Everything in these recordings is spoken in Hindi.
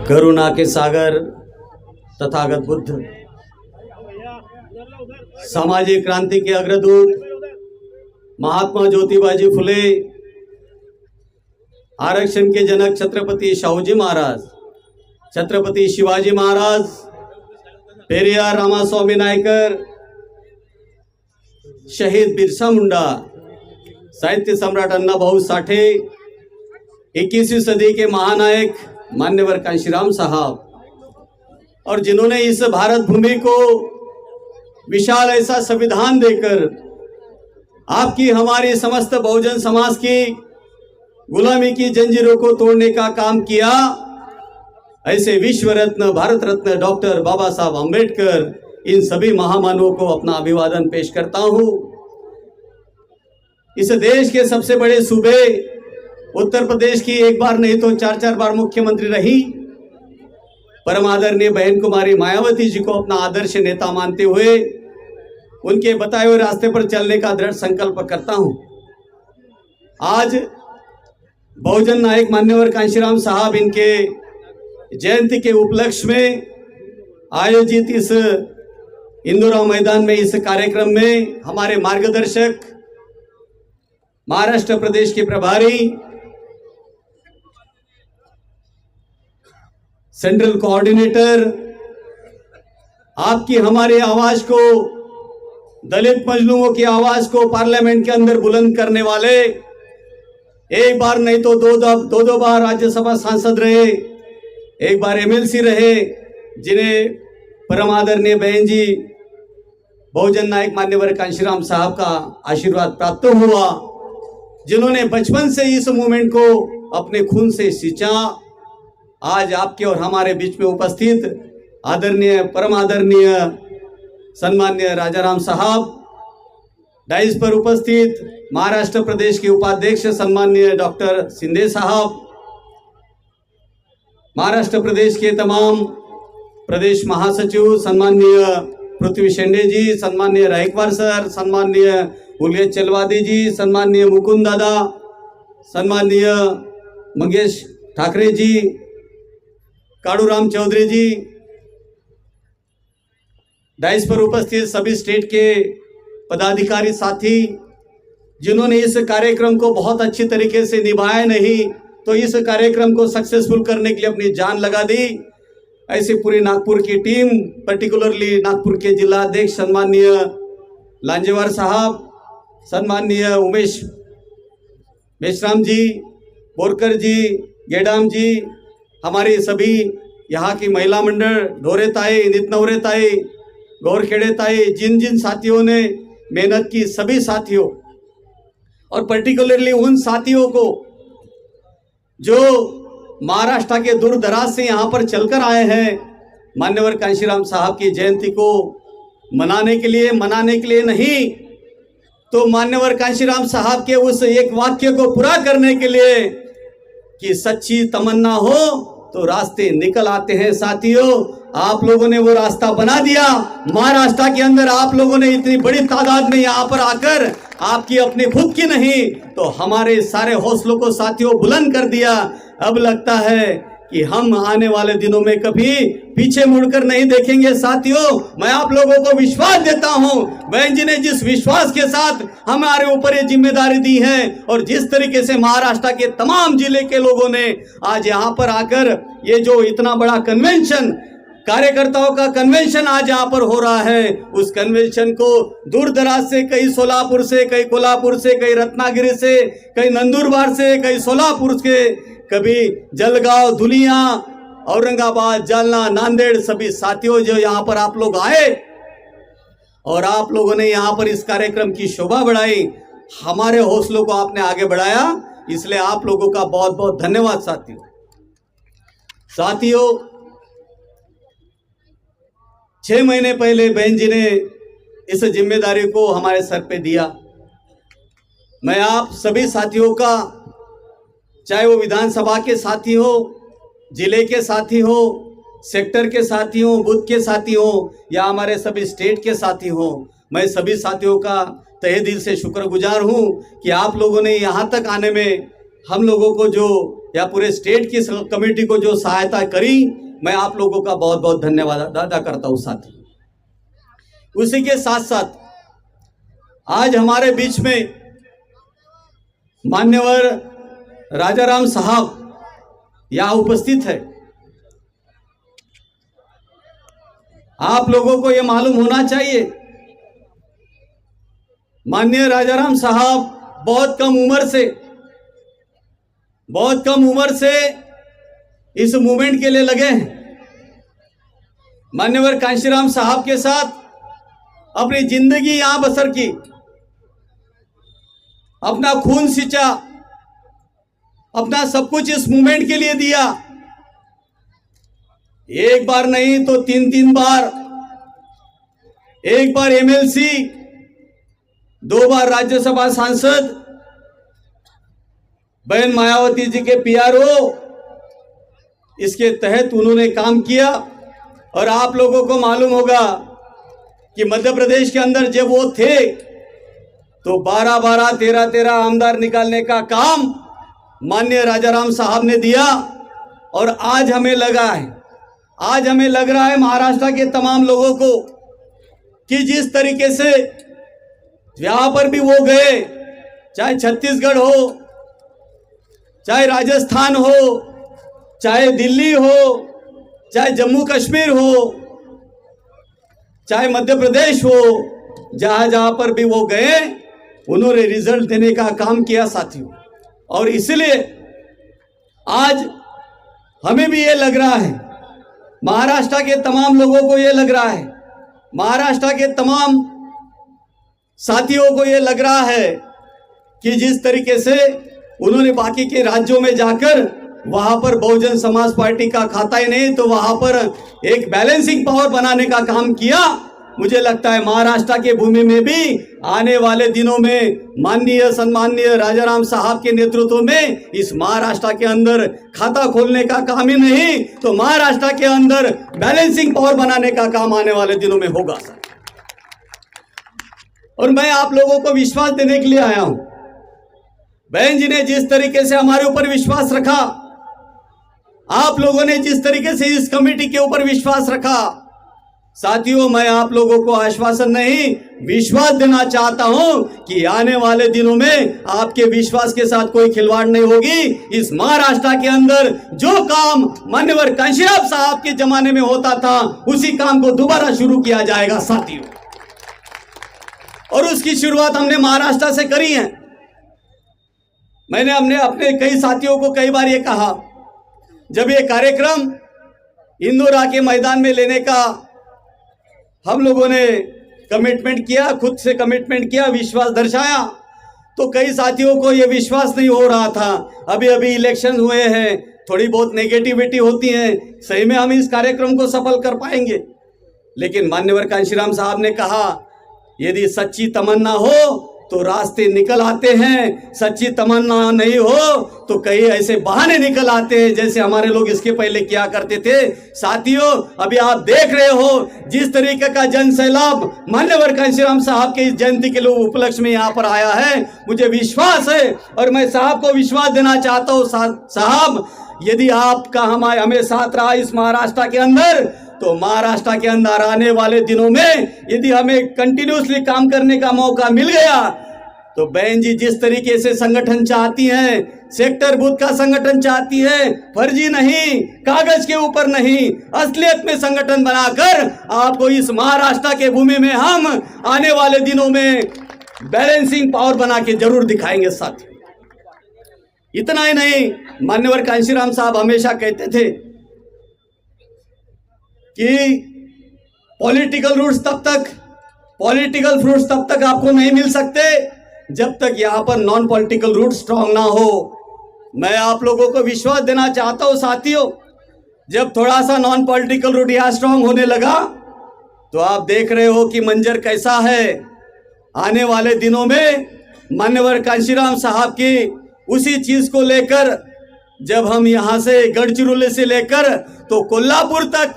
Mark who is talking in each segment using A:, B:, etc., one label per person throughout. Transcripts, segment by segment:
A: करुणा के सागर तथागत बुद्ध, सामाजिक क्रांति के अग्रदूत महात्मा ज्योतिबाजी फुले, आरक्षण के जनक छत्रपति शाहूजी महाराज, छत्रपति शिवाजी महाराज, पेरियार रामास्वामी नायकर, शहीद बिरसा मुंडा, साहित्य सम्राट अन्ना भाऊ साठे, 21वीं सदी के महानायक मान्यवर कांशीराम साहब, और जिन्होंने इस भारत भूमि को विशाल ऐसा संविधान देकर आपकी हमारी समस्त बहुजन समाज की गुलामी की जंजीरों को तोड़ने का काम किया, ऐसे विश्व रत्न भारत रत्न डॉक्टर बाबा साहब अम्बेडकर, इन सभी महामानवों को अपना अभिवादन पेश करता हूं। इस देश के सबसे बड़े सूबे उत्तर प्रदेश की एक बार नहीं तो 4-4 बार मुख्यमंत्री रही परम आदरणीय बहन कुमारी मायावती जी को अपना आदर्श नेता मानते हुए उनके बताए हुए रास्ते पर चलने का दृढ़ संकल्प करता हूं। आज बहुजन नायक मान्यवर कांशीराम साहब इनके जयंती के उपलक्ष्य में आयोजित इस इंदौराव मैदान में इस कार्यक्रम में हमारे मार्गदर्शक, महाराष्ट्र प्रदेश के प्रभारी, सेंट्रल कोऑर्डिनेटर, आपकी हमारे आवाज को, दलित मजलूमों की आवाज को पार्लियामेंट के अंदर बुलंद करने वाले, एक बार नहीं तो दो बार राज्यसभा सांसद रहे, एक बार एमएलसी रहे, जिन्हें परम आदरणीय बहन जी बहुजन नायक मान्यवर कांशीराम साहब का आशीर्वाद प्राप्त हुआ, जिन्होंने बचपन से इस मूवमेंट को अपने खून से सींचा। आज आपके और हमारे बीच में उपस्थित आदरणीय परम आदरणीय सम्माननीय राजाराम साहब, डाइस पर उपस्थित महाराष्ट्र प्रदेश के उपाध्यक्ष सम्माननीय डॉक्टर शिंदे साहब, महाराष्ट्र प्रदेश के तमाम प्रदेश महासचिव सम्माननीय पृथ्वी शेंडे जी, सम्माननीय रायकवार सर, सम्माननीय उल्लेख चलवादी जी, सम्माननीय मुकुंद दादा, सम्माननीय मंगेश ठाकरे जी, काड़ूराम चौधरी जी, डाइस पर उपस्थित सभी स्टेट के पदाधिकारी साथी, जिन्होंने इस कार्यक्रम को बहुत अच्छी तरीके से निभाया नहीं तो इस कार्यक्रम को सक्सेसफुल करने के लिए अपनी जान लगा दी, ऐसे पूरी नागपुर की टीम, पर्टिकुलरली नागपुर के जिला अध्यक्ष सम्माननीय लांजेवार साहब, सम्माननीय उमेश मेश्राम जी, बोरकर जी, गेडाम जी, हमारी सभी यहाँ की महिला मंडल, ढोरे ताई, नितनवरे ताई, गौरखेड़े ताई, जिन जिन साथियों ने मेहनत की, सभी साथियों, और पर्टिकुलरली उन साथियों को जो महाराष्ट्र के दूर दराज से यहाँ पर चलकर आए हैं मान्यवर कांशीराम साहब की जयंती को मनाने के लिए नहीं तो मान्यवर कांशीराम साहब के उस एक वाक्य को पूरा करने के लिए कि सच्ची तमन्ना हो तो रास्ते निकल आते हैं। साथियों, आप लोगों ने वो रास्ता बना दिया। महाराष्ट्र के अंदर आप लोगों ने इतनी बड़ी तादाद में यहाँ पर आकर आपकी अपनी खुद की नहीं तो हमारे सारे हौसलों को साथियों बुलंद कर दिया। अब लगता है कि हम आने वाले दिनों में कभी पीछे मुड़कर नहीं देखेंगे। साथियों, मैं आप लोगों को विश्वास देता हूं, बहन जी ने जिस विश्वास के साथ हमारे ऊपर ये जिम्मेदारी दी है और जिस तरीके से महाराष्ट्र के तमाम जिले के लोगों ने आज यहाँ पर आकर ये जो इतना बड़ा कन्वेंशन, कार्यकर्ताओं का कन्वेंशन आज यहाँ पर हो रहा है, उस कन्वेंशन को दूर दराज से, कई सोलापुर से, कई कोल्हापुर से, कई रत्नागिरी से, कई नंदुरबार से, कई सोलापुर से, कभी जलगांव, धुलिया, औरंगाबाद, जालना, नांदेड़, सभी साथियों जो यहाँ पर आप लोग आए और आप लोगों ने यहाँ पर इस कार्यक्रम की शोभा बढ़ाई, हमारे हौसलों को आपने आगे बढ़ाया, इसलिए आप लोगों का बहुत बहुत धन्यवाद। साथियों, 6 महीने पहले बहन जी ने इस जिम्मेदारी को हमारे सर पे दिया। मैं आप सभी साथियों का, चाहे वो विधानसभा के साथी हो, जिले के साथी हो, सेक्टर के साथी हो, बूथ के साथी हो या हमारे सभी स्टेट के साथी हो, मैं सभी साथियों का तहे दिल से शुक्रगुजार हूं कि आप लोगों ने यहाँ तक आने में हम लोगों को जो या पूरे स्टेट की कमेटी को जो सहायता करी, मैं आप लोगों का बहुत बहुत धन्यवाद अदा करता हूं साथी। उसी के साथ साथ आज हमारे बीच में मान्यवर राजाराम साहब यहां उपस्थित है। आप लोगों को यह मालूम होना चाहिए, माननीय राजाराम साहब बहुत कम उम्र से इस मूवमेंट के लिए लगे हैं। मान्यवर कांशीराम साहब के साथ अपनी जिंदगी यहां बसर की, अपना खून सींचा, अपना सब कुछ इस मूवमेंट के लिए दिया। एक बार नहीं तो तीन बार, एक बार एमएलसी, 2 बार राज्यसभा सांसद, बहन मायावती जी के पीआरओ, इसके तहत उन्होंने काम किया। और आप लोगों को मालूम होगा कि मध्य प्रदेश के अंदर जब वो थे तो 12-12, 13-13 आमदार निकालने का काम माननीय राजाराम साहब ने दिया। और आज हमें लग रहा है महाराष्ट्र के तमाम लोगों को कि जिस तरीके से यहां पर भी वो गए, चाहे छत्तीसगढ़ हो, चाहे राजस्थान हो, चाहे दिल्ली हो, चाहे जम्मू कश्मीर हो, चाहे मध्य प्रदेश हो, जहां जहां पर भी वो गए उन्होंने रिजल्ट देने का काम किया साथियों। और इसलिए आज हमें भी ये लग रहा है, महाराष्ट्र के तमाम लोगों को ये लग रहा है, महाराष्ट्र के तमाम साथियों को ये लग रहा है कि जिस तरीके से उन्होंने बाकी के राज्यों में जाकर वहां पर बहुजन समाज पार्टी का खाता ही नहीं तो वहां पर एक बैलेंसिंग पावर बनाने का काम किया। मुझे लगता है महाराष्ट्र के भूमि में भी आने वाले दिनों में माननीय सम्माननीय राजाराम साहब के नेतृत्व में इस महाराष्ट्र के अंदर खाता खोलने का काम ही नहीं तो महाराष्ट्र के अंदर बैलेंसिंग पावर बनाने का काम आने वाले दिनों में होगा। और मैं आप लोगों को विश्वास देने के लिए आया हूं। बहन जी ने जिस तरीके से हमारे ऊपर विश्वास रखा, आप लोगों ने जिस तरीके से इस कमेटी के ऊपर विश्वास रखा, साथियों मैं आप लोगों को आश्वासन नहीं विश्वास देना चाहता हूं कि आने वाले दिनों में आपके विश्वास के साथ कोई खिलवाड़ नहीं होगी। इस महाराष्ट्र के अंदर जो काम मान्यवर कांशीराम साहब के जमाने में होता था उसी काम को दोबारा शुरू किया जाएगा साथियों। और उसकी शुरुआत हमने महाराष्ट्र से करी है। हमने अपने कई साथियों को कई बार ये कहा, जब ये कार्यक्रम इंदौरा के मैदान में लेने का हम लोगों ने कमिटमेंट किया, खुद से कमिटमेंट किया, विश्वास दर्शाया, तो कई साथियों को ये विश्वास नहीं हो रहा था। अभी इलेक्शन हुए हैं, थोड़ी बहुत नेगेटिविटी होती है, सही में हम इस कार्यक्रम को सफल कर पाएंगे। लेकिन मान्यवर कांशीराम साहब ने कहा यदि सच्ची तमन्ना हो तो रास्ते निकल आते हैं, सच्ची तमन्ना नहीं हो तो कई ऐसे बहाने निकल आते हैं जैसे हमारे लोग इसके पहले किया करते थे। साथियों अभी आप देख रहे हो जिस तरीके का जन सैलाब मान्यवर कांशीराम साहब के इस जयंती के लोग उपलक्ष्य में यहाँ पर आया है, मुझे विश्वास है और मैं साहब को विश्वास देना चाहता हूँ साहब यदि आपका हमें साथ रहा इस महाराष्ट्र के अंदर तो महाराष्ट्र के अंदर आने वाले दिनों में यदि हमें कंटिन्यूसली काम करने का मौका मिल गया तो बहन जी जिस तरीके से संगठन चाहती हैं, सेक्टर बूथ का संगठन चाहती है, फर्जी नहीं, कागज के ऊपर नहीं, असलियत में संगठन बनाकर आपको इस महाराष्ट्र के भूमि में हम आने वाले दिनों में बैलेंसिंग पावर बना के जरूर दिखाएंगे साथियों। इतना ही नहीं, मान्यवर कांशीराम साहब हमेशा कहते थे कि पॉलिटिकल फ्रूट्स तब तक आपको नहीं मिल सकते जब तक यहां पर नॉन पॉलिटिकल रूट स्ट्रांग ना हो। मैं आप लोगों को विश्वास देना चाहता हूं साथियों, जब थोड़ा सा नॉन पॉलिटिकल रूट यहां स्ट्रांग होने लगा तो आप देख रहे हो कि मंजर कैसा है। आने वाले दिनों में मान्यवर कांशीराम साहब की उसी चीज को लेकर जब हम यहां से गढ़चिरौली से लेकर तो कोल्हापुर तक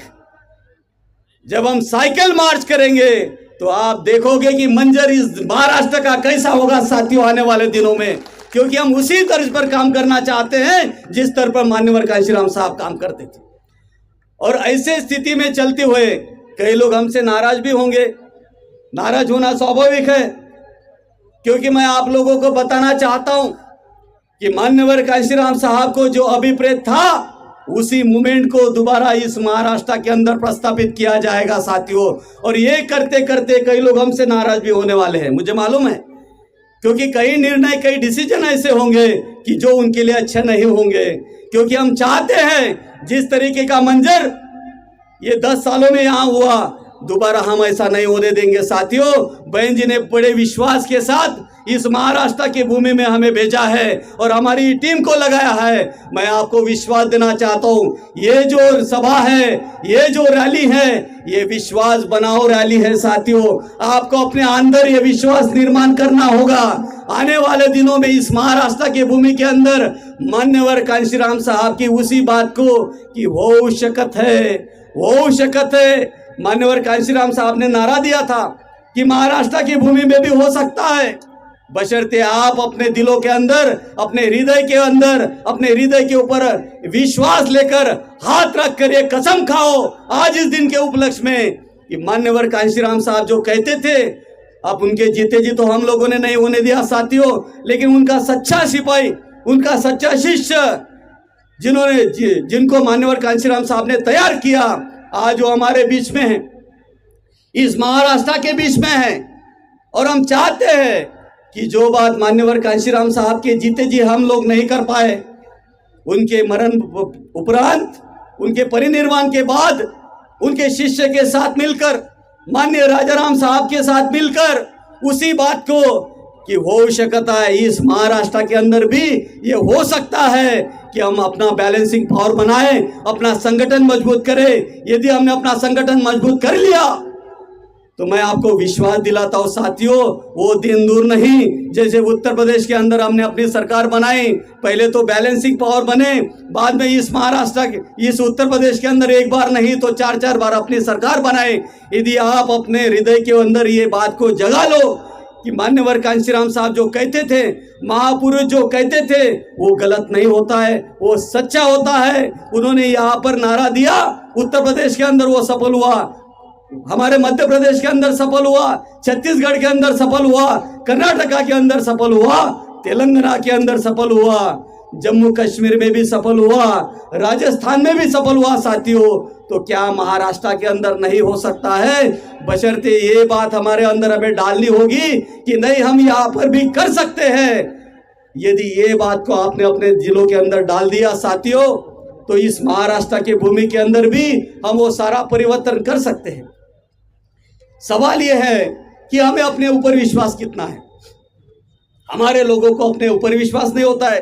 A: जब हम साइकिल मार्च करेंगे तो आप देखोगे कि मंजर इस महाराष्ट्र का कैसा होगा साथियों आने वाले दिनों में। क्योंकि हम उसी तर्ज पर काम करना चाहते हैं जिस तरह पर मान्यवर कांशीराम साहब काम करते थे। और ऐसे स्थिति में चलते हुए कई लोग हमसे नाराज भी होंगे, नाराज होना स्वाभाविक है, क्योंकि मैं आप लोगों को बताना चाहता हूं कि मान्यवर कांशीराम साहब को जो अभिप्रेत था उसी मूवमेंट को दोबारा इस महाराष्ट्र के अंदर प्रस्तावित किया जाएगा साथियों। और ये करते करते कई लोग हमसे नाराज भी होने वाले हैं, मुझे मालूम है, क्योंकि कई निर्णय, कई डिसीजन ऐसे होंगे कि जो उनके लिए अच्छे नहीं होंगे। क्योंकि हम चाहते हैं जिस तरीके का मंजर ये 10 सालों में यहाँ हुआ, दोबारा हम ऐसा नहीं होने देंगे साथियों। बहन जी ने बड़े विश्वास के साथ इस महाराष्ट्र की भूमि में हमें भेजा है और हमारी टीम को लगाया है। मैं आपको विश्वास देना चाहता हूं, ये जो सभा है, ये जो रैली है, ये विश्वास बनाओ रैली है साथियों। आपको अपने अंदर ये विश्वास निर्माण करना होगा। आने वाले दिनों में इस महाराष्ट्र की भूमि के अंदर मान्यवर कांशीराम साहब की उसी बात को कि हो शकत है, हो शकत है। मान्यवर कांशीराम साहब ने नारा दिया था कि महाराष्ट्र की भूमि में भी हो सकता है, बशर्ते आप अपने दिलों के अंदर, अपने हृदय के अंदर, अपने हृदय के ऊपर विश्वास लेकर हाथ रख कर ये कसम खाओ आज इस दिन के उपलक्ष्य में कि मान्यवर कांशीराम साहब जो कहते थे, अब उनके जीते जी तो हम लोगों ने नहीं होने दिया साथियों, लेकिन उनका सच्चा सिपाही, उनका सच्चा शिष्य जिनको मान्यवर कांशीराम साहब ने तैयार किया, आज वो हमारे बीच में है, इस महाराष्ट्र के बीच में है। और हम चाहते हैं कि जो बात मान्यवर कांशीराम साहब के जीते जी हम लोग नहीं कर पाए, उनके मरण उपरांत, उनके परिनिर्वाण के बाद उनके शिष्य के साथ मिलकर, माननीय राजाराम साहब के साथ मिलकर उसी बात को कि हो सकता है इस महाराष्ट्र के अंदर भी ये हो सकता है कि हम अपना बैलेंसिंग पावर बनाएं, अपना संगठन मजबूत करें। यदि हमने अपना संगठन मजबूत कर लिया तो मैं आपको विश्वास दिलाता हूं साथियों, वो दिन दूर नहीं। जैसे उत्तर प्रदेश के अंदर हमने अपनी सरकार बनाई, पहले तो बैलेंसिंग पावर बने, बाद में इस महाराष्ट्र, इस उत्तर प्रदेश के अंदर एक बार नहीं तो 4-4 बार अपनी सरकार बनाए। यदि आप अपने हृदय के अंदर ये बात को जगा लो कि मान्यवर कांशीराम साहब जो कहते थे, महापुरुष जो कहते थे, वो गलत नहीं होता है, वो सच्चा होता है। उन्होंने यहाँ पर नारा दिया, उत्तर प्रदेश के अंदर वो सफल हुआ, हमारे मध्य प्रदेश के अंदर सफल हुआ, छत्तीसगढ़ के अंदर सफल हुआ, कर्नाटका के अंदर सफल हुआ, तेलंगाना के अंदर सफल हुआ, जम्मू कश्मीर में भी सफल हुआ, राजस्थान में भी सफल हुआ साथियों। तो क्या महाराष्ट्र के अंदर नहीं हो सकता है? बशर्ते ये बात हमारे अंदर हमें डालनी होगी कि नहीं, हम यहाँ पर भी कर सकते हैं। यदि ये बात को आपने अपने जिलों के अंदर डाल दिया साथियों, तो इस महाराष्ट्र के भूमि के अंदर भी हम वो सारा परिवर्तन कर सकते हैं। सवाल यह है कि हमें अपने ऊपर विश्वास कितना है। हमारे लोगों को अपने ऊपर विश्वास नहीं होता है,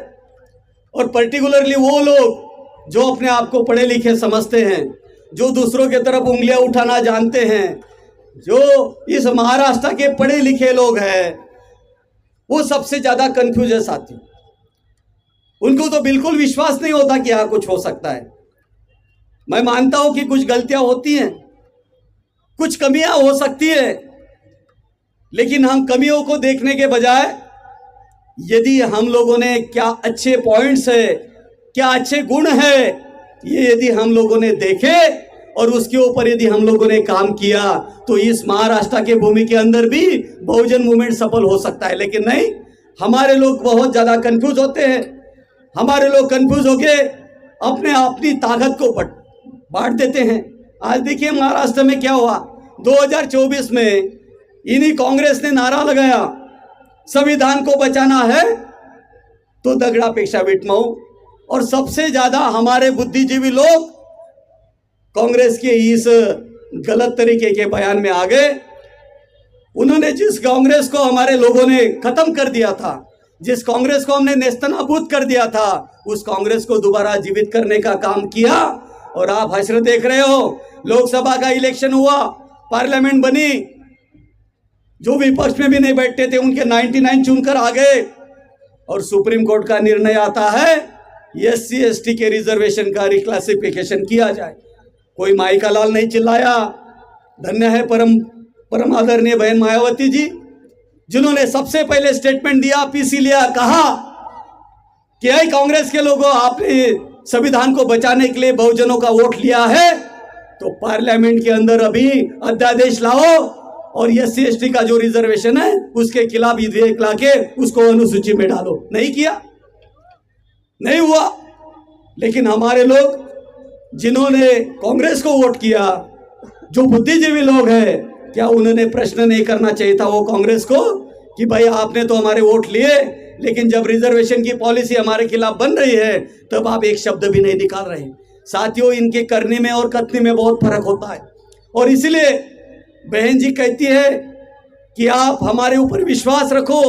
A: और पर्टिकुलरली वो लोग जो अपने आप को पढ़े लिखे समझते हैं, जो दूसरों की तरफ उंगलियां उठाना जानते हैं, जो इस महाराष्ट्र के पढ़े लिखे लोग हैं, वो सबसे ज्यादा कंफ्यूज है साथी। उनको तो बिल्कुल विश्वास नहीं होता कि यहाँ कुछ हो सकता है। मैं मानता हूं कि कुछ गलतियां होती हैं, कुछ कमियां हो सकती है, लेकिन हम कमियों को देखने के बजाय यदि हम लोगों ने क्या अच्छे पॉइंट्स है, क्या अच्छे गुण है, ये यदि हम लोगों ने देखे और उसके ऊपर यदि हम लोगों ने काम किया, तो इस महाराष्ट्र के भूमि के अंदर भी बहुजन मूवमेंट सफल हो सकता है। लेकिन नहीं, हमारे लोग बहुत ज्यादा कंफ्यूज होते हैं। हमारे लोग कंफ्यूज होके अपनी ताकत को बांट देते हैं। आज देखिए महाराष्ट्र में क्या हुआ, 2024 में इन्हीं कांग्रेस ने नारा लगाया, संविधान को बचाना है तो दगडापेक्षा विटमाऊ। और सबसे ज्यादा हमारे बुद्धिजीवी लोग कांग्रेस के इस गलत तरीके के बयान में आ गए। उन्होंने जिस कांग्रेस को हमारे लोगों ने खत्म कर दिया था, जिस कांग्रेस को हमने नेस्तनाबूद कर दिया था, उस कांग्रेस को दोबारा जीवित करने का काम किया। और आप हश्र देख रहे हो, लोकसभा का इलेक्शन हुआ, पार्लियामेंट बनी, जो विपक्ष में भी नहीं बैठते थे उनके 99 चुनकर आ गए। और सुप्रीम कोर्ट का निर्णय आता है SC ST के रिजर्वेशन का रिक्लासिफिकेशन किया जाए। कोई माई का लाल नहीं चिल्लाया। धन्य है परम आदरणीय बहन मायावती जी, जिन्होंने सबसे पहले स्टेटमेंट दिया, पीसी लिया, कहा क्या है कांग्रेस के लोगों, आपने संविधान को बचाने के लिए बहुजनों का वोट लिया है तो पार्लियामेंट के अंदर अभी अध्यादेश लाओ और SC/ST का जो रिजर्वेशन है उसके खिलाफ विधेयक लाके उसको अनुसूची में डालो। नहीं किया, नहीं हुआ। लेकिन हमारे लोग जिन्होंने कांग्रेस को वोट किया, जो बुद्धिजीवी लोग हैं, क्या उन्होंने प्रश्न नहीं करना चाहिए था वो कांग्रेस को कि भाई आपने तो हमारे वोट लिए, लेकिन जब रिजर्वेशन की पॉलिसी हमारे खिलाफ बन रही है तब आप एक शब्द भी नहीं निकाल रहे। साथियों, इनके करने में और कथनी में बहुत फर्क होता है और इसलिए बहन जी कहती है कि आप हमारे ऊपर विश्वास रखो।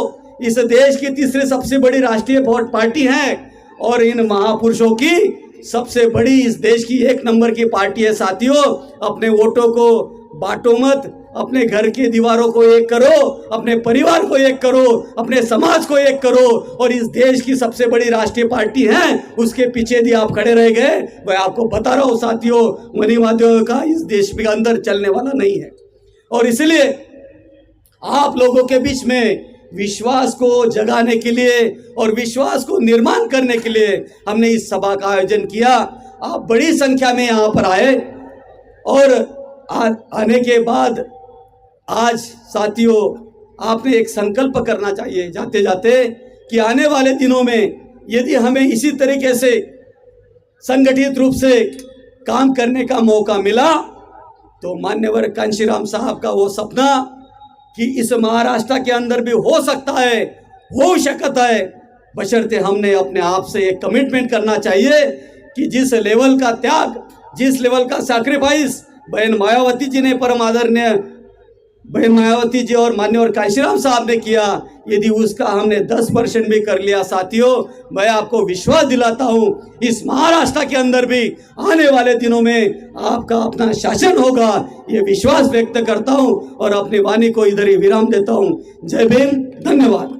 A: इस देश की तीसरी सबसे बड़ी राष्ट्रीय पार्टी है और इन महापुरुषों की सबसे बड़ी इस देश की 1 नंबर की पार्टी है। साथियों, अपने वोटों को बांटो मत, अपने घर की दीवारों को एक करो, अपने परिवार को एक करो, अपने समाज को एक करो और इस देश की सबसे बड़ी राष्ट्रीय पार्टी है उसके पीछे भी आप खड़े रह गए। मैं आपको बता रहा हूं साथियों, मनीवादियों का इस देश के अंदर चलने वाला नहीं है और इसलिए आप लोगों के बीच में विश्वास को जगाने के लिए और विश्वास को निर्माण करने के लिए हमने इस सभा का आयोजन किया। आप बड़ी संख्या में यहाँ पर आए और आने के बाद आज साथियों आपने एक संकल्प करना चाहिए जाते जाते कि आने वाले दिनों में यदि हमें इसी तरीके से संगठित रूप से काम करने का मौका मिला तो मान्यवर कांशीराम साहब का वो सपना कि इस महाराष्ट्र के अंदर भी हो सकता है, हो सकता है, बशर्ते हमने अपने आप से एक कमिटमेंट करना चाहिए कि जिस लेवल का त्याग, जिस लेवल का सैक्रिफाइस बहन मायावती जी ने, परम आदरणीय बहन मायावती जी और मान्यवर कांशीराम साहब ने किया, यदि उसका हमने 10% भी कर लिया साथियों, मैं आपको विश्वास दिलाता हूं इस महाराष्ट्र के अंदर भी आने वाले दिनों में आपका अपना शासन होगा। ये विश्वास व्यक्त करता हूं और अपनी वाणी को इधर ही विराम देता हूं। जय भीम, धन्यवाद।